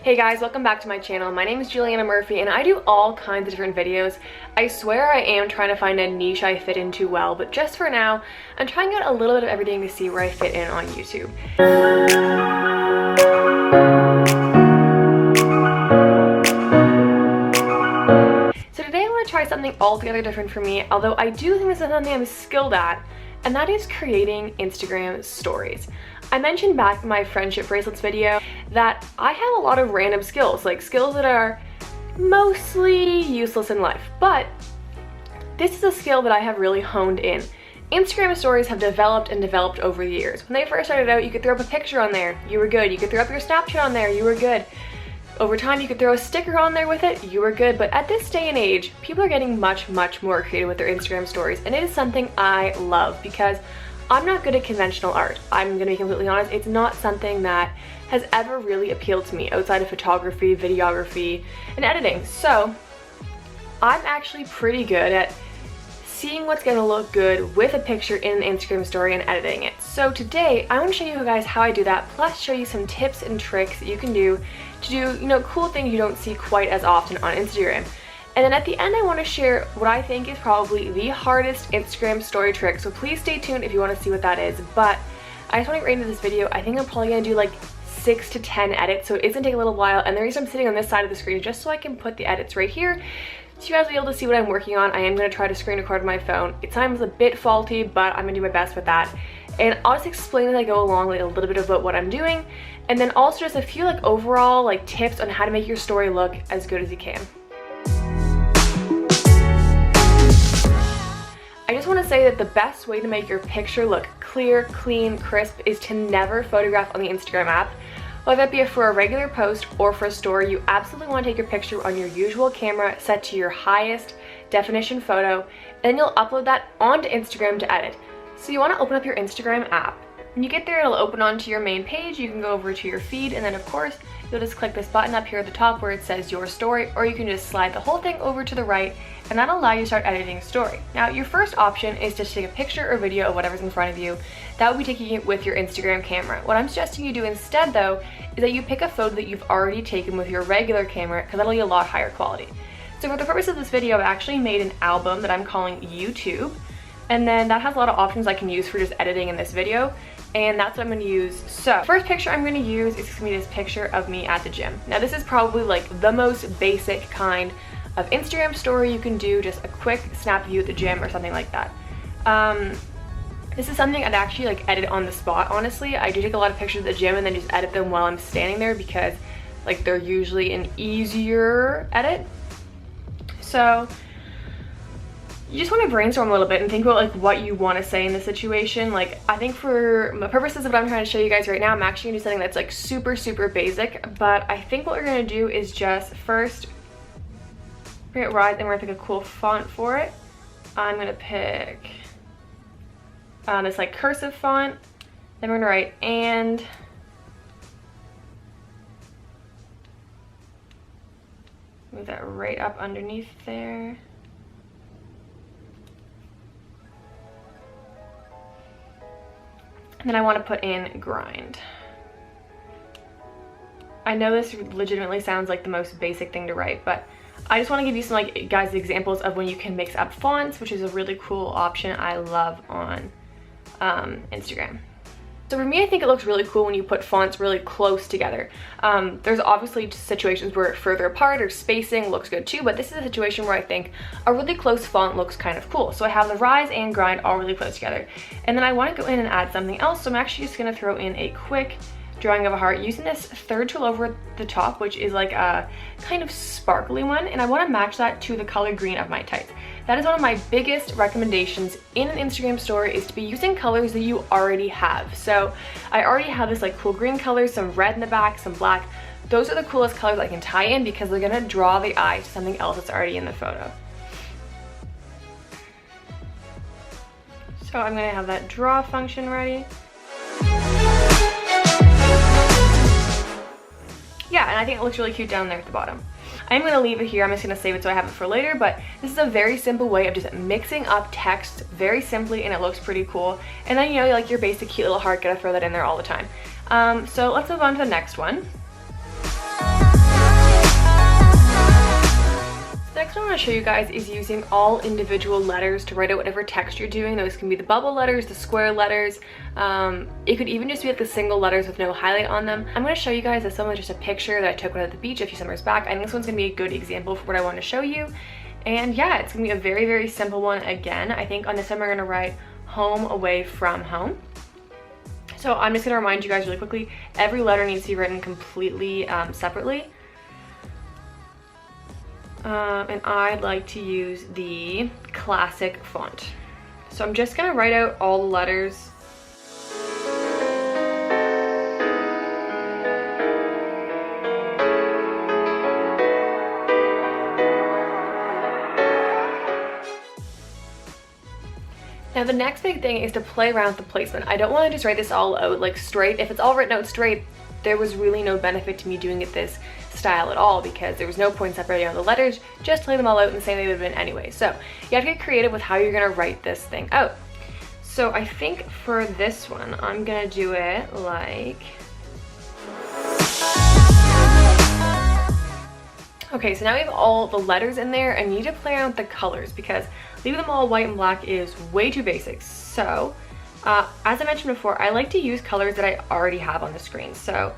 Hey guys, welcome back to my channel. My name is Juliana Murphy and I do all kinds of different videos. I swear I am trying to find a niche I fit into well, but just for now, I'm trying out a little bit of everything to see where I fit in on YouTube. So today I want to try something altogether different for me, although I do think this is something I'm skilled at, and that is creating Instagram stories. I mentioned back in my friendship bracelets video that I have a lot of random skills, like skills that are mostly useless in life, but this is a skill that I have really honed in. Instagram stories have developed and developed over the years. When they first started out, you could throw up a picture on there, you were good. You could throw up your Snapchat on there, you were good. Over time, you could throw a sticker on there with it, you were good. But at this day and age, people are getting much more creative with their Instagram stories, and it is something I love because I'm not good at conventional art. I'm gonna be completely honest, it's not something that has ever really appealed to me outside of photography, videography, and editing. So I'm actually pretty good at seeing what's gonna look good with a picture in an Instagram story and editing it. So today, I wanna show you guys how I do that, plus show you some tips and tricks that you can do to do, cool things you don't see quite as often on Instagram. And then at the end, I want to share what I think is probably the hardest Instagram story trick. So please stay tuned if you want to see what that is. But I just want to get right into this video. I think I'm probably going to do like 6 to 10 edits, so it's going to take a little while. And the reason I'm sitting on this side of the screen is just so I can put the edits right here, so you guys will be able to see what I'm working on. I am going to try to screen record on my phone. It's sometimes a bit faulty, but I'm going to do my best with that. And I'll just explain as I go along, like a little bit about what I'm doing. And then also just a few like overall like tips on how to make your story look as good as you can. I just want to say that the best way to make your picture look clear, clean, crisp is to never photograph on the Instagram app. Whether that be for a regular post or for a story, you absolutely want to take your picture on your usual camera set to your highest definition photo, and then you'll upload that onto Instagram to edit. So you want to open up your Instagram app. When you get there, it'll open onto your main page. You can go over to your feed, and then of course, you'll just click this button up here at the top where it says your story, or you can just slide the whole thing over to the right, and that'll allow you to start editing a story. Now, your first option is to take a picture or video of whatever's in front of you. That will be taking it with your Instagram camera. What I'm suggesting you do instead, though, is that you pick a photo that you've already taken with your regular camera, because that'll be a lot higher quality. So for the purpose of this video, I've actually made an album that I'm calling YouTube, and then that has a lot of options I can use for just editing in this video. And that's what I'm going to use. So first picture I'm going to use is going to be this picture of me at the gym. Now this is probably like the most basic kind of Instagram story you can do, just a quick snap view at the gym or something like that. This is something I'd actually like edit on the spot, honestly. I do take a lot of pictures at the gym and then just edit them while I'm standing there because like they're usually an easier edit. So you just want to brainstorm a little bit and think about like what you want to say in this situation. Like I think for the purposes of what I'm trying to show you guys right now, I'm actually gonna do something that's like super basic, but I think what we're gonna do is just first bring it right, then we're gonna pick a cool font for it. I'm gonna pick this like cursive font, then we're gonna write and move that right up underneath there. And then I want to put in grind. I know this legitimately sounds like the most basic thing to write, but I just want to give you some like guys examples of when you can mix up fonts, which is a really cool option I love on Instagram. So for me, I think it looks really cool when you put fonts really close together. There's obviously situations where further apart or spacing looks good too, but this is a situation where I think a really close font looks kind of cool. So I have the rise and grind all really close together. And then I want to go in and add something else. So I'm actually just going to throw in a quick drawing of a heart using this third tool over the top, which is like a kind of sparkly one. And I want to match that to the color green of my tights. That is one of my biggest recommendations in an Instagram story, is to be using colors that you already have. So I already have this like cool green color, some red in the back, some black. Those are the coolest colors I can tie in because they're gonna draw the eye to something else that's already in the photo. So I'm gonna have that draw function ready. Yeah, and I think it looks really cute down there at the bottom. I'm going to leave it here. I'm just going to save it so I have it for later, but this is a very simple way of just mixing up text very simply, and it looks pretty cool. And then, like your basic cute little heart, gotta throw that in there all the time. So let's move on to the next one. want to show you guys is using all individual letters to write out whatever text you're doing. Those can be the bubble letters, the square letters. It could even just be like the single letters with no highlight on them. I'm going to show you guys this one with just a picture that I took at the beach a few summers back. I think this one's going to be a good example for what I want to show you. And yeah, it's going to be a very, very simple one again. I think on this one we're going to write home away from home. So I'm just going to remind you guys really quickly, every letter needs to be written completely separately. And I'd like to use the classic font. So I'm just going to write out all the letters. Now the next big thing is to play around with the placement. I don't want to just write this all out like straight. If it's all written out straight, there was really no benefit to me doing it this style at all, because there was no point separating out the letters. Just lay them all out in the same way they would have been anyway. So you have to get creative with how you're going to write this thing out. So I think for this one, I'm going to do it like... Okay, so now we have all the letters in there, and you need to play around with the colors, because leaving them all white and black is way too basic. So, as I mentioned before, I like to use colors that I already have on the screen. So,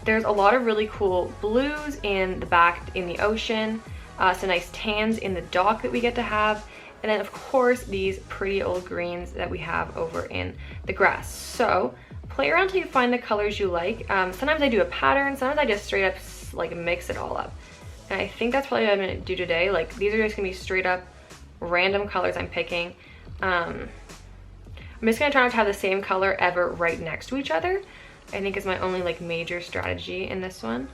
there's a lot of really cool blues in the back in the ocean, some nice tans in the dock that we get to have, and then of course these pretty old greens that we have over in the grass. So, play around until you find the colors you like. Sometimes I do a pattern, sometimes I just straight up like mix it all up. And I think that's probably what I'm gonna do today. Like, these are just gonna be straight up random colors I'm picking. I'm just gonna try not to have the same color ever right next to each other. I think is my only like major strategy in this one.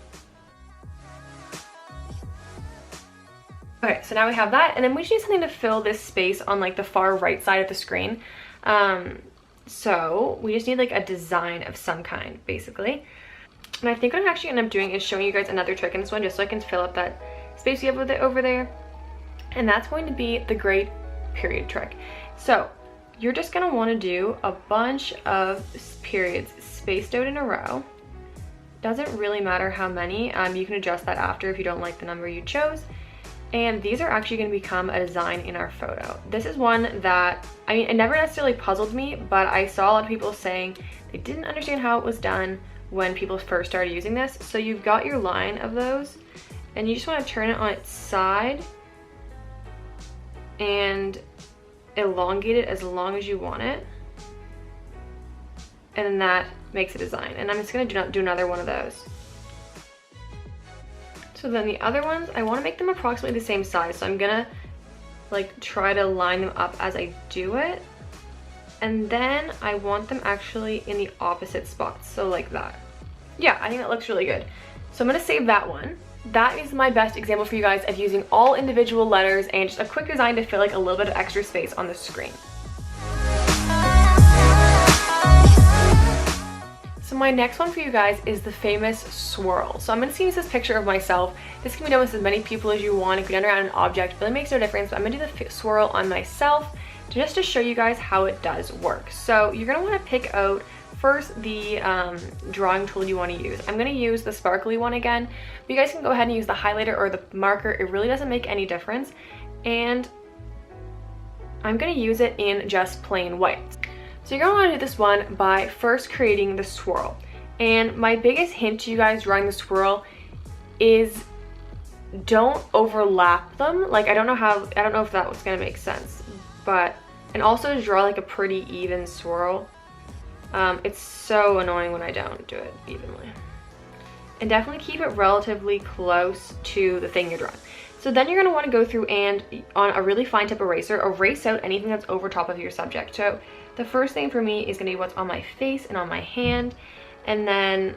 Okay, so now we have that, and then we just need something to fill this space on like the far right side of the screen. So we just need like a design of some kind, basically. And I think what I'm actually gonna end up doing is showing you guys another trick in this one, just so I can fill up that space we have with it over there. And that's going to be the great period trick. So you're just gonna wanna do a bunch of periods spaced out in a row. Doesn't really matter how many. You can adjust that after if you don't like the number you chose. And these are actually gonna become a design in our photo. This is one that, I mean, it never necessarily puzzled me, but I saw a lot of people saying they didn't understand how it was done when people first started using this. So you've got your line of those, and you just want to turn it on its side and elongate it as long as you want it, and then that makes a design. And I'm just going to do another one of those. So then the other ones, I want to make them approximately the same size, so I'm gonna like try to line them up as I do it. And then I want them actually in the opposite spots, so like that. Yeah, I think that looks really good. So I'm gonna save that one. That is my best example for you guys of using all individual letters and just a quick design to fill like a little bit of extra space on the screen. So my next one for you guys is the Famous Swirl. So I'm gonna use this picture of myself. This can be done with as many people as you want. It can be done around an object, but it makes no difference. But I'm gonna do the swirl on myself, just to show you guys how it does work. So you're gonna wanna pick out first the drawing tool you wanna use. I'm gonna use the sparkly one again, but you guys can go ahead and use the highlighter or the marker. It really doesn't make any difference. And I'm gonna use it in just plain white. So you're gonna wanna do this one by first creating the swirl. And my biggest hint to you guys drawing the swirl is don't overlap them. Like, I don't know if that was gonna make sense. But, and also to draw like a pretty even swirl. It's so annoying when I don't do it evenly. And definitely keep it relatively close to the thing you're drawing. So then you're gonna wanna go through and on a really fine tip eraser, erase out anything that's over top of your subject. So the first thing for me is gonna be what's on my face and on my hand. And then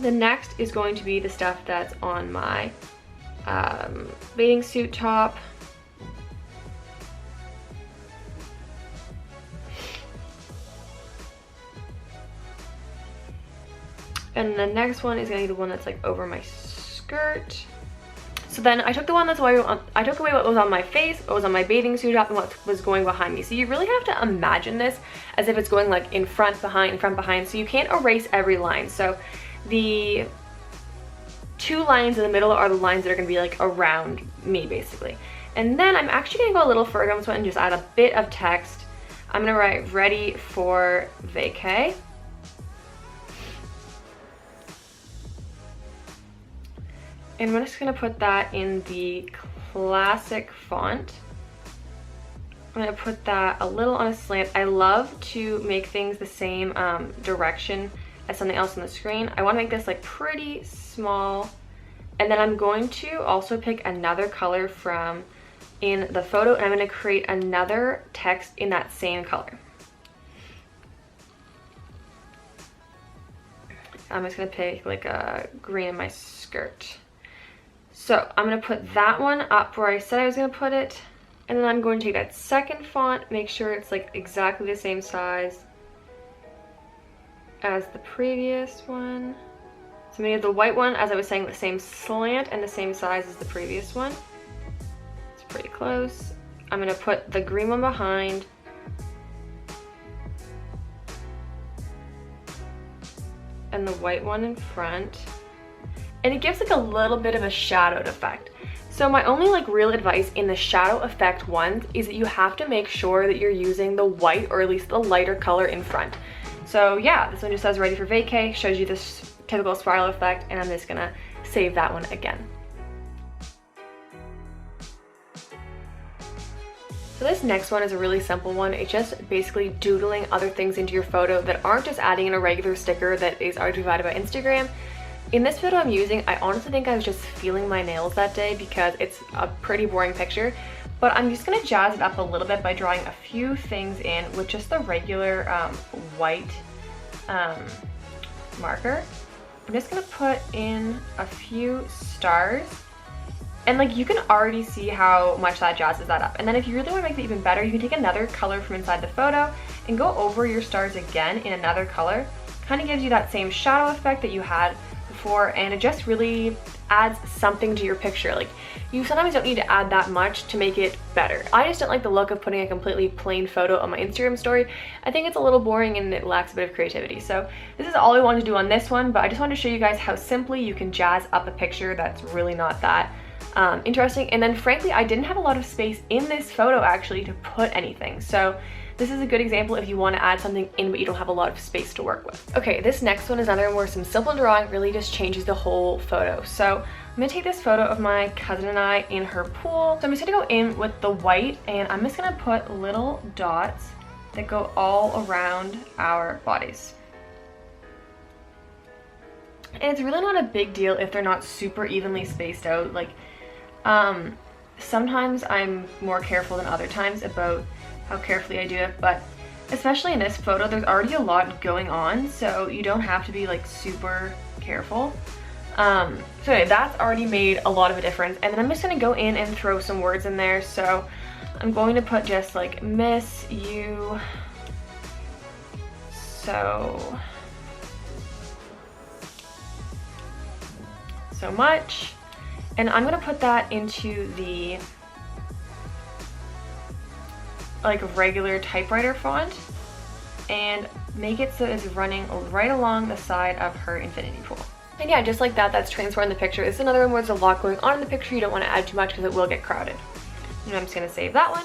the next is going to be the stuff that's on my bathing suit top. And the next one is gonna be the one that's like over my skirt. So then I took the one that's away, I took away what was on my face, what was on my bathing suit top, and what was going behind me. So you really have to imagine this as if it's going like in front, behind, so you can't erase every line. So the two lines in the middle are the lines that are gonna be like around me basically. And then I'm actually gonna go a little further on this one and just add a bit of text. I'm gonna write ready for vacay. And I'm just gonna put that in the classic font. I'm gonna put that a little on a slant. I love to make things the same direction as something else on the screen. I wanna make this like pretty small. And then I'm going to also pick another color from in the photo, and I'm gonna create another text in that same color. I'm just gonna pick like a green in my skirt. So I'm gonna put that one up where I said I was gonna put it, and then I'm going to take that second font, make sure it's like exactly the same size as the previous one. So I'm gonna get the white one, as I was saying, the same slant and the same size as the previous one. It's pretty close. I'm gonna put the green one behind. And the white one in front. And it gives like a little bit of a shadowed effect. So my only like real advice in the shadow effect ones is that you have to make sure that you're using the white or at least the lighter color in front. So yeah, this one just says ready for vacay, shows you this typical spiral effect, and I'm just gonna save that one again. So this next one is a really simple one. It's just basically doodling other things into your photo that aren't just adding in a regular sticker that is already provided by Instagram. In this photo I'm using, I honestly think I was just feeling my nails that day because it's a pretty boring picture, but I'm just gonna jazz it up a little bit by drawing a few things in with just the regular white marker. I'm just gonna put in a few stars, and like you can already see how much that jazzes that up. And then if you really want to make it even better, you can take another color from inside the photo and go over your stars again in another color. Kind of gives you that same shadow effect that you had before, and it just really adds something to your picture. Like, you sometimes don't need to add that much to make it better. I just don't like the look of putting a completely plain photo on my Instagram story. I think it's a little boring and it lacks a bit of creativity. So this is all I wanted to do on this one, but I just wanted to show you guys how simply you can jazz up a picture that's really not that interesting. And then frankly, I didn't have a lot of space in this photo actually to put anything. So this is a good example if you want to add something in but you don't have a lot of space to work with. Okay, this next one is another one where some simple drawing really just changes the whole photo. So I'm gonna take this photo of my cousin and I in her pool. So I'm just gonna go in with the white, and I'm just gonna put little dots that go all around our bodies. And it's really not a big deal if they're not super evenly spaced out. Like, sometimes I'm more careful than other times about how carefully I do it, but especially in this photo, there's already a lot going on, so you don't have to be like super careful. So anyway, that's already made a lot of a difference. And then I'm just gonna go in and throw some words in there. So I'm going to put just like miss you so much. And I'm gonna put that into the like regular typewriter font and make it so it's running right along the side of her infinity pool. And yeah, just like that, that's transformed the picture. This is another one where there's a lot going on in the picture. You don't want to add too much because it will get crowded. And I'm just gonna save that one.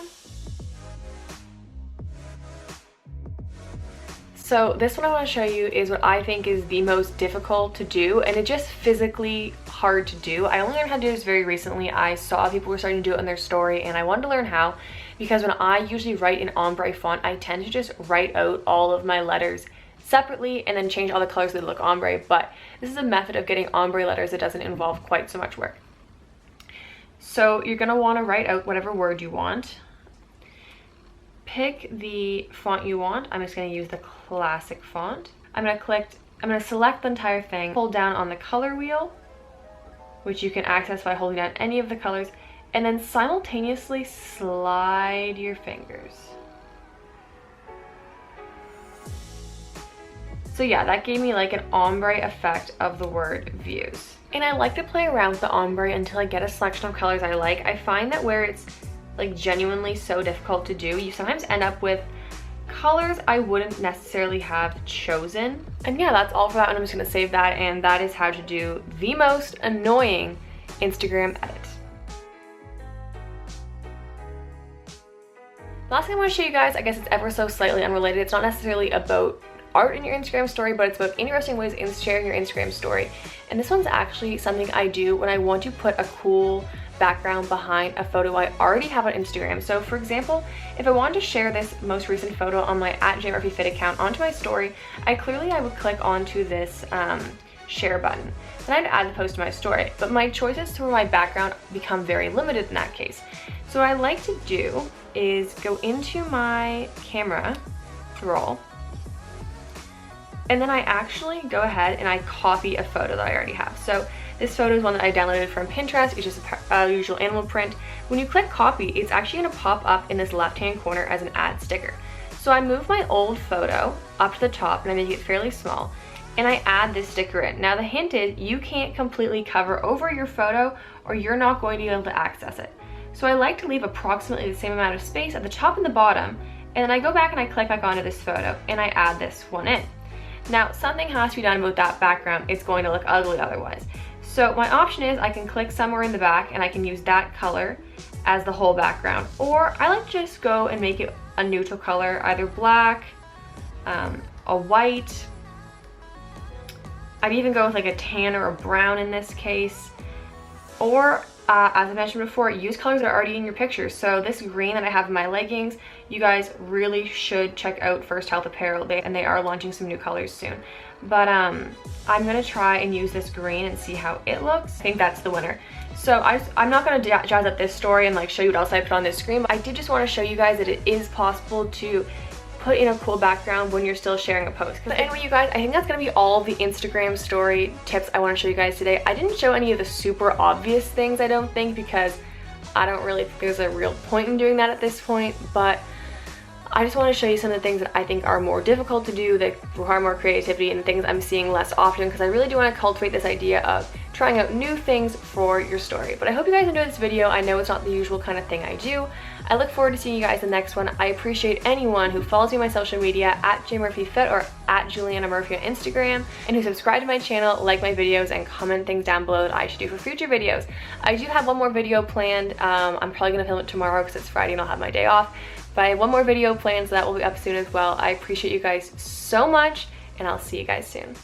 So this one I want to show you is what I think is the most difficult to do, and it's just physically hard to do. I only learned how to do this very recently. I saw people were starting to do it on their story, and I wanted to learn how, because when I usually write in ombre font, I tend to just write out all of my letters separately and then change all the colors so they look ombre. But this is a method of getting ombre letters that doesn't involve quite so much work. So you're gonna want to write out whatever word you want. Pick the font you want. I'm just going to use the classic font. I'm going to select the entire thing, hold down on the color wheel, which you can access by holding down any of the colors, and then simultaneously slide your fingers. So yeah, that gave me like an ombre effect of the word views. And I like to play around with the ombre until I get a selection of colors I like. I find that where it's like genuinely so difficult to do, you sometimes end up with colors I wouldn't necessarily have chosen. And yeah, that's all for that one. I'm just gonna save that, and that is how to do the most annoying Instagram edit. The last thing I want to show you guys, I guess it's ever so slightly unrelated. It's not necessarily about art in your Instagram story, but it's about interesting ways in sharing your Instagram story. And this one's actually something I do when I want to put a cool background behind a photo I already have on Instagram. So for example, if I wanted to share this most recent photo on my @JMurphyFit account onto my story, I would click onto this share button. Then I'd add the post to my story, but my choices for my background become very limited in that case. So what I like to do is go into my camera roll, and then I actually go ahead and I copy a photo that I already have. So this photo is one that I downloaded from Pinterest. It's just a usual animal print. When you click copy, it's actually gonna pop up in this left-hand corner as an add sticker. So I move my old photo up to the top and I make it fairly small, and I add this sticker in. Now the hint is you can't completely cover over your photo or you're not going to be able to access it. So I like to leave approximately the same amount of space at the top and the bottom, and then I go back and I click back onto this photo and I add this one in. Now something has to be done about that background. It's going to look ugly otherwise. So my option is I can click somewhere in the back and I can use that color as the whole background, or I like to just go and make it a neutral color, either black, a white. I'd even go with like a tan or a brown in this case, or as I mentioned before, use colors that are already in your pictures. So this green that I have in my leggings, you guys really should check out First Health Apparel, and they are launching some new colors soon. But I'm gonna try and use this green and see how it looks. I think that's the winner. So I'm not gonna jazz up this story and like show you what else I put on this screen, but I did just want to show you guys that it is possible to put in a cool background when you're still sharing a post. But anyway, you guys, I think that's gonna be all the Instagram story tips I want to show you guys today. I didn't show any of the super obvious things, I don't think, because I don't really think there's a real point in doing that at this point, but I just want to show you some of the things that I think are more difficult to do, that require more creativity, and things I'm seeing less often, because I really do want to cultivate this idea of trying out new things for your story. But I hope you guys enjoyed this video. I know it's not the usual kind of thing I do. I look forward to seeing you guys in the next one. I appreciate anyone who follows me on my social media @JMurphyFit or @Juliana Murphy on Instagram, and who subscribe to my channel, like my videos, and comment things down below that I should do for future videos. I do have one more video planned. I'm probably gonna film it tomorrow because it's Friday and I'll have my day off. But I have one more video planned, so that will be up soon as well. I appreciate you guys so much, and I'll see you guys soon.